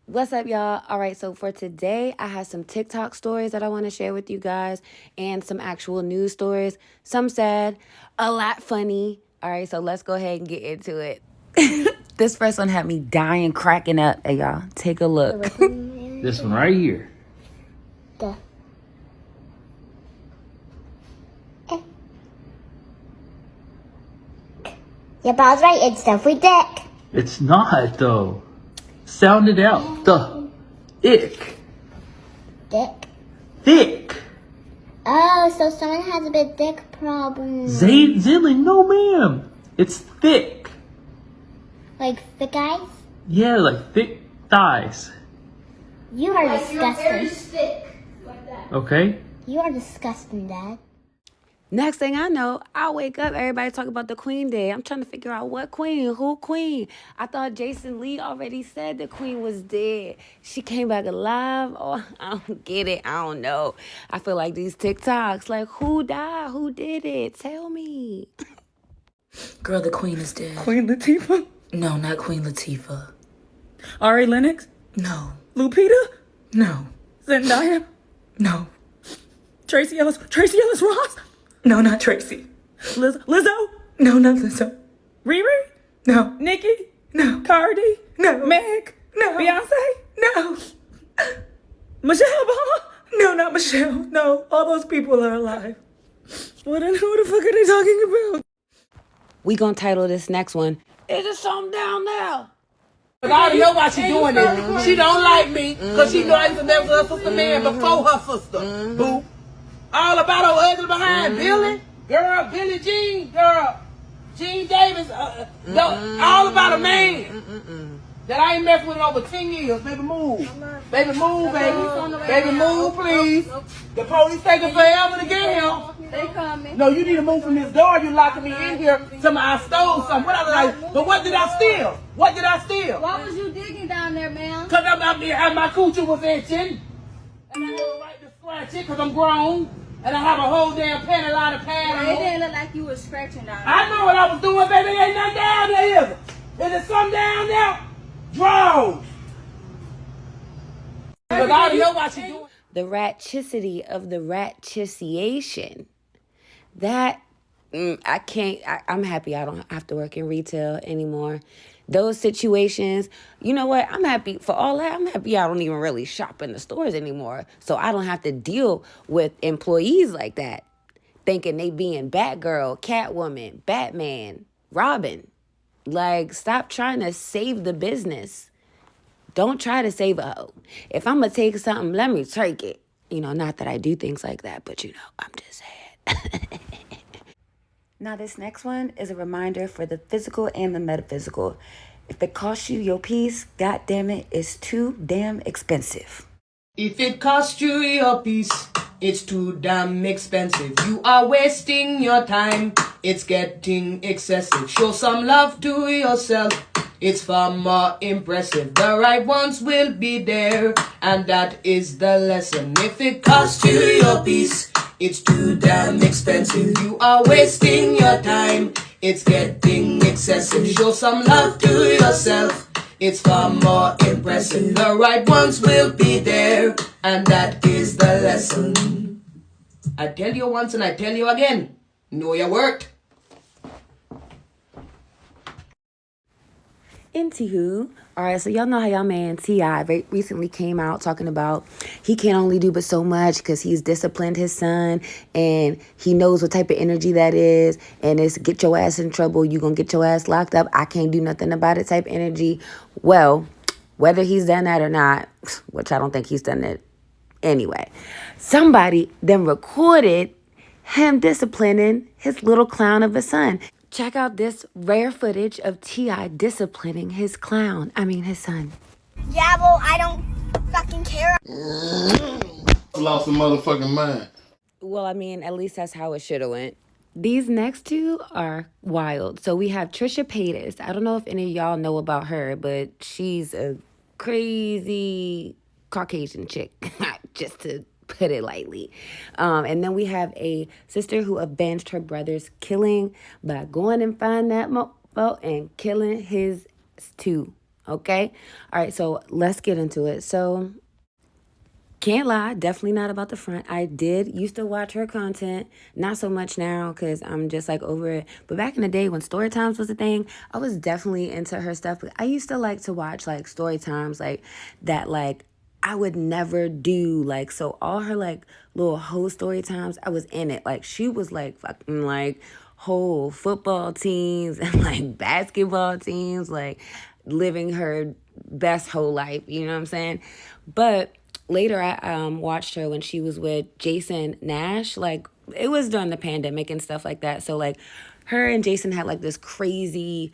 What's up, y'all? All right, so for today, I have some TikTok stories that I want to share with you guys and some actual news stories. Some sad, a lot funny. All right, so let's go ahead and get into it. This first one had me dying, cracking up. Hey, y'all, take a look. This one right here. Yeah, but I was right. It's definitely dick. It's not, though. Sound it out. The ick. Dick. Thick. Oh, so someone has a big dick problem. Zilling, no ma'am. It's thick. Like thick eyes? Yeah, like thick thighs. You are disgusting. Thick, like that. Okay? You are disgusting, Dad. Next thing I know, I wake up, everybody talk about the Queen Day. I'm trying to figure out what queen, who queen. I thought Jason Lee already said the queen was dead. She came back alive. Oh, I don't get it. I don't know. I feel like these TikToks, like who died? Who did it? Tell me. Girl, the queen is dead. Queen Latifah? No, not Queen Latifah. Ari Lennox? No. Lupita? No. Zendaya? No. Tracy Ellis Ross? No, not Tracy. Lizzo? No, not Lizzo. Riri? No. Nicki? No. Cardi? No. Meg? No. Beyonce? No. Michelle Obama? No, not Michelle. No. All those people are alive. Well, then who the fuck are they talking about? We gonna title this next one, Is it something down there? I already know why she doing this. She don't like me because she know I used to mess with her sister man before her sister. Boo. All about her ugly behind Billy. Girl, Billie Jean. Girl, Jean Davis. All about a man that I ain't messed with in over 10 years. Baby, move. Baby, move, baby. Baby, move, please. The police taking forever to get here. They coming. No, you need to move from this door. You locking me in here. Somebody I stole something. What I like? But what did I steal? What did I steal? Why was you digging down there, ma'am? Cause my coochie was itching. And I have a right to scratch it cause I'm grown. And I have a whole damn panty line of pad It on. didn't look like you was scratching down there. I know what I was doing, baby. There ain't nothing down there, is it? Is there something down there? Draws. Because I already know what she doing. The ratchicity of the ratchiciation. That, I can't, I'm happy I don't have to work in retail anymore. Those situations, you know what? I'm happy for all that. I'm happy I don't even really shop in the stores anymore. So I don't have to deal with employees like that, thinking they being Batgirl, Catwoman, Batman, Robin. Like, stop trying to save the business. Don't try to save a hoe. If I'm going to take something, let me take it. You know, not that I do things like that, but you know, I'm just saying. Now, this next one is a reminder for the physical and the metaphysical. If it costs you your peace, God damn it, it's too damn expensive. If it costs you your peace, it's too damn expensive. You are wasting your time. It's getting excessive. Show some love to yourself. It's far more impressive. The right ones will be there, and that is the lesson. If it costs you your peace, it's too damn expensive. You are wasting your time. It's getting excessive. Show some love to yourself. It's far more impressive. The right ones will be there, and that is the lesson. I tell you once and I tell you again, know your worth. Anywho, all right, so y'all know how y'all man T.I. recently came out talking about he can only do but so much because he's disciplined his son and he knows what type of energy that is, and it's get your ass in trouble, you gonna get your ass locked up, I can't do nothing about it type energy. Well, whether he's done that or not, which I don't think he's done it anyway, somebody then recorded him disciplining his little clown of a son. Check out this rare footage of T.I. disciplining his son. Yeah, well, I don't fucking care. Lost a motherfucking mind. Well, I mean, at least that's how it should have went. These next two are wild. So we have Trisha Paytas. I don't know if any of y'all know about her, but she's a crazy Caucasian chick, just to put it lightly. And then we have a sister who avenged her brother's killing by going and finding that mofo and killing his too. Okay? All right, so let's get into it. So, can't lie, definitely not about the front. I did used to watch her content, not so much now because I'm just like over it. But back in the day when story times was a thing, I was definitely into her stuff. But I used to like to watch like story times like that, like I would never do. Like, so all her like little whole story times, I was in it. Like, she was like fucking like whole football teams and like basketball teams, like living her best whole life, you know what I'm saying? But later I watched her when she was with Jason Nash. Like, it was during the pandemic and stuff like that. So like her and Jason had like this crazy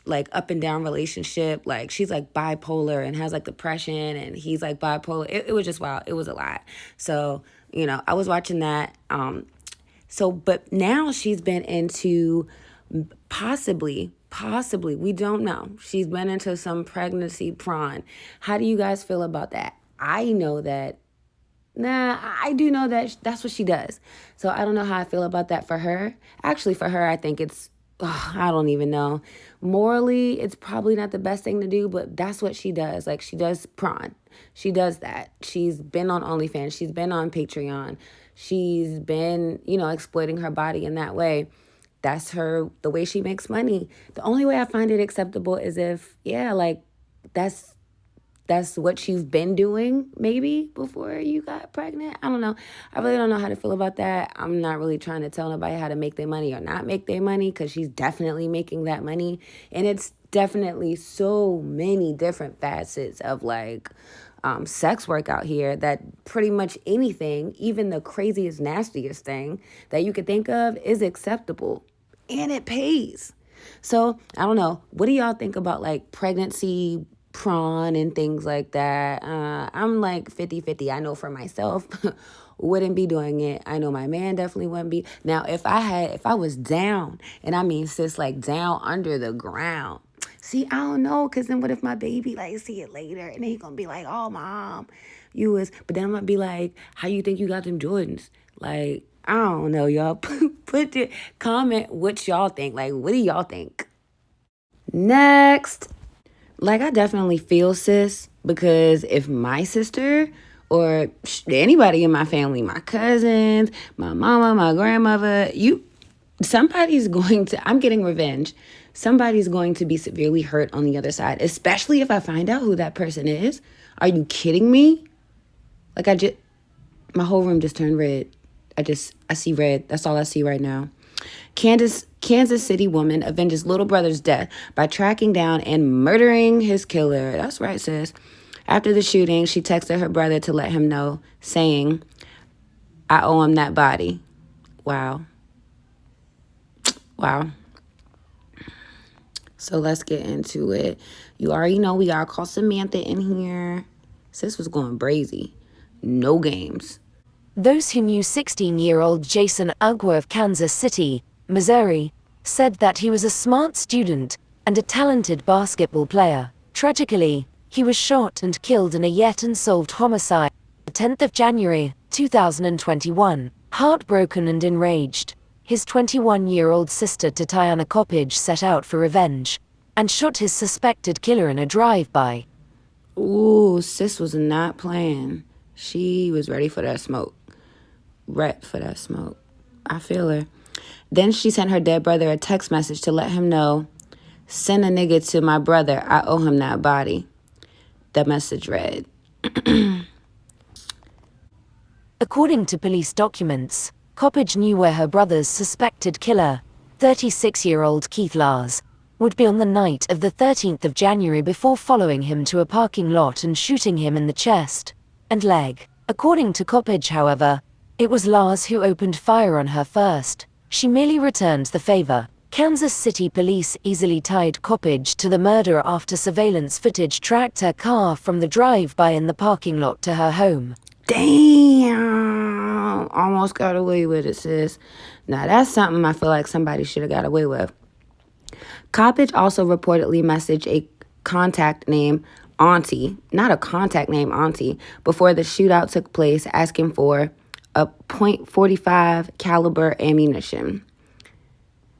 like up and down relationship. Like, she's like bipolar and has like depression and he's like bipolar. It was just wild. It was a lot. So, you know, I was watching that. So, but now she's been into possibly, we don't know. She's been into some pregnancy Pron. How do you guys feel about that? I know that, I do know that that's what she does. So I don't know how I feel about that for her. Actually, for her, I think it's, I don't even know. Morally, it's probably not the best thing to do, but that's what she does. Like, she does Pron. She does that. She's been on OnlyFans. She's been on Patreon. She's been, you know, exploiting her body in that way. That's the way she makes money. The only way I find it acceptable is if, yeah, like, that's what you've been doing maybe before you got pregnant. I don't know. I really don't know how to feel about that. I'm not really trying to tell nobody how to make their money or not make their money, because she's definitely making that money. And it's definitely so many different facets of like sex work out here that pretty much anything, even the craziest, nastiest thing that you could think of, is acceptable. And it pays. So I don't know. What do y'all think about like pregnancy Pron and things like that? I'm like 50-50. I know for myself, wouldn't be doing it. I know my man definitely wouldn't be. Now, if I was down, and I mean, sis, like down under the ground. See, I don't know, because then what if my baby like see it later and then he gonna be like, oh, mom, you was, but then I'm gonna be like, how you think you got them Jordans? Like, I don't know, y'all. Comment what y'all think. Like, what do y'all think? Next. Like, I definitely feel sis, because if my sister or anybody in my family, my cousins, my mama, my grandmother, somebody's going to, I'm getting revenge. Somebody's going to be severely hurt on the other side, especially if I find out who that person is. Are you kidding me? Like, my whole room just turned red. I see red. That's all I see right now. Kansas City woman avenges little brother's death by tracking down and murdering his killer. That's right, sis. After the shooting, she texted her brother to let him know, saying, I owe him that body. Wow. So let's get into it. You already know we gotta call Samantha in here. Sis was going brazy. No games. Those who knew 16-year-old Jason Ugwa of Kansas City, Missouri, said that he was a smart student and a talented basketball player. Tragically, he was shot and killed in a yet unsolved homicide on the 10th of January, 2021. Heartbroken and enraged, his 21-year-old sister Tatiana Coppage set out for revenge and shot his suspected killer in a drive-by. Ooh, sis was not playing. She was ready for that smoke. I feel her. Then she sent her dead brother a text message to let him know, send a nigga to my brother. I owe him that body. The message read. According to police documents, Coppage knew where her brother's suspected killer, 36-year-old Keith Lars, would be on the night of the 13th of January before following him to a parking lot and shooting him in the chest and leg. According to Coppage, however, it was Lars who opened fire on her first. She merely returned the favor. Kansas City police easily tied Coppage to the murder after surveillance footage tracked her car from the drive-by in the parking lot to her home. Damn! Almost got away with it, sis. Now, that's something I feel like somebody should have got away with. Coppage also reportedly messaged a contact named Auntie, not a contact named Auntie, before the shootout took place, asking for a .45 caliber ammunition.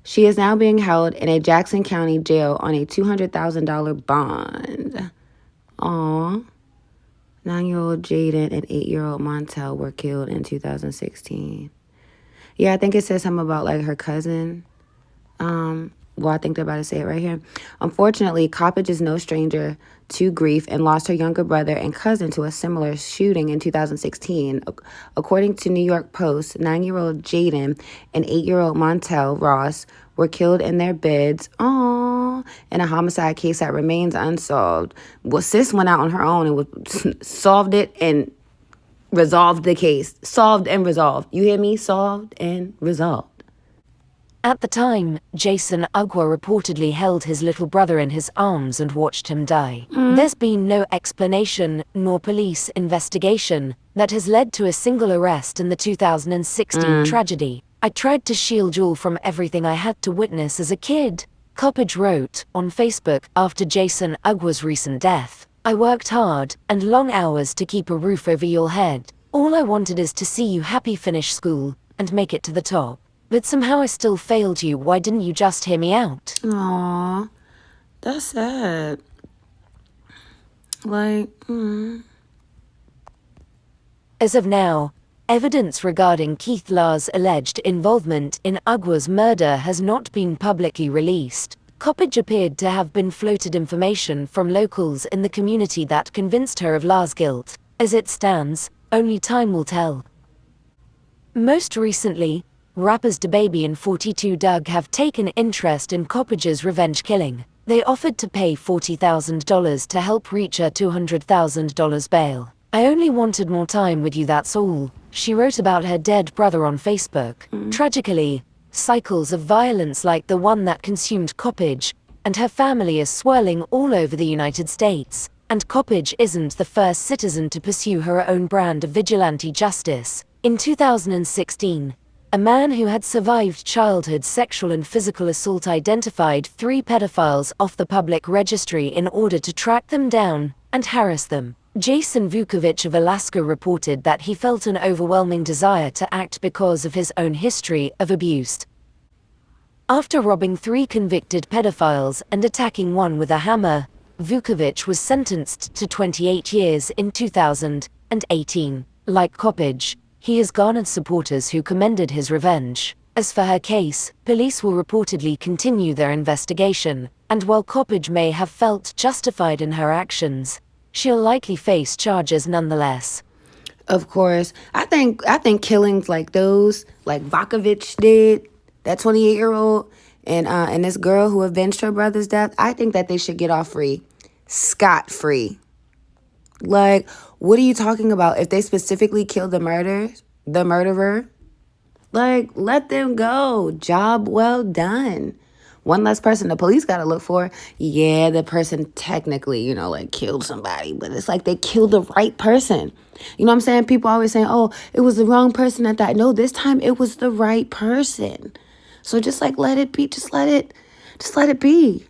She is now being held in a Jackson County jail on a $200,000 bond. Aww. 9-year-old Jaden and 8-year-old Montel were killed in 2016. Yeah, I think it says something about like her cousin. Well, I think they're about to say it right here. Unfortunately, Coppage is no stranger to grief and lost her younger brother and cousin to a similar shooting in 2016. According to New York Post, 9-year-old Jaden and 8-year-old Montel Ross were killed in their beds. Aww, in a homicide case that remains unsolved. Well, sis went out on her own and solved it and resolved the case. Solved and resolved. You hear me? Solved and resolved. At the time, Jason Ugwa reportedly held his little brother in his arms and watched him die. There's been no explanation nor police investigation that has led to a single arrest in the 2016 tragedy. I tried to shield you all from everything I had to witness as a kid, Coppage wrote on Facebook after Jason Ugwa's recent death. I worked hard and long hours to keep a roof over your head. All I wanted is to see you happy finish school and make it to the top. But somehow I still failed you. Why didn't you just hear me out? Aw, that's sad. Like, As of now, evidence regarding Keith La's alleged involvement in Ugwa's murder has not been publicly released. Coppage appeared to have been floated information from locals in the community that convinced her of La's guilt. As it stands, only time will tell. Most recently, rappers DaBaby and 42 Dugg have taken interest in Coppage's revenge killing. They offered to pay $40,000 to help reach a $200,000 bail. I only wanted more time with you, that's all, she wrote about her dead brother on Facebook. Tragically, cycles of violence like the one that consumed Coppage and her family is swirling all over the United States. And Coppage isn't the first citizen to pursue her own brand of vigilante justice. In 2016, a man who had survived childhood sexual and physical assault identified 3 pedophiles off the public registry in order to track them down and harass them. Jason Vukovic of Alaska reported that he felt an overwhelming desire to act because of his own history of abuse. After robbing 3 convicted pedophiles and attacking one with a hammer, Vukovic was sentenced to 28 years in 2018. Like Coppage, he has garnered supporters who commended his revenge. As for her case, police will reportedly continue their investigation, and while Coppage may have felt justified in her actions, she'll likely face charges nonetheless. of course, I think killings like those, like Vukovic did, that 28-year-old, and this girl who avenged her brother's death, I think that they should get off free, scot-free. Like, what are you talking about? If they specifically killed the murderer, like, let them go. Job well done. One less person the police got to look for. Yeah, the person technically, like, killed somebody, but it's like they killed the right person. You know what I'm saying? People always saying, oh, it was the wrong person at that. No, this time it was the right person. So just, like, let it be. Just let it be.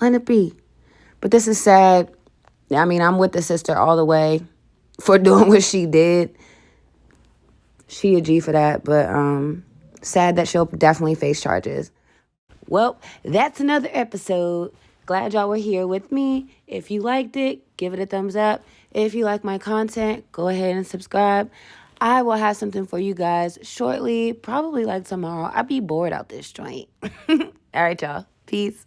Let it be. But this is sad. I mean, I'm with the sister all the way for doing what she did. She a G for that, but sad that she'll definitely face charges. Well, that's another episode. Glad y'all were here with me. If you liked it, give it a thumbs up. If you like my content, go ahead and subscribe. I will have something for you guys shortly, probably like tomorrow. I'll be bored out this joint. All right, y'all. Peace.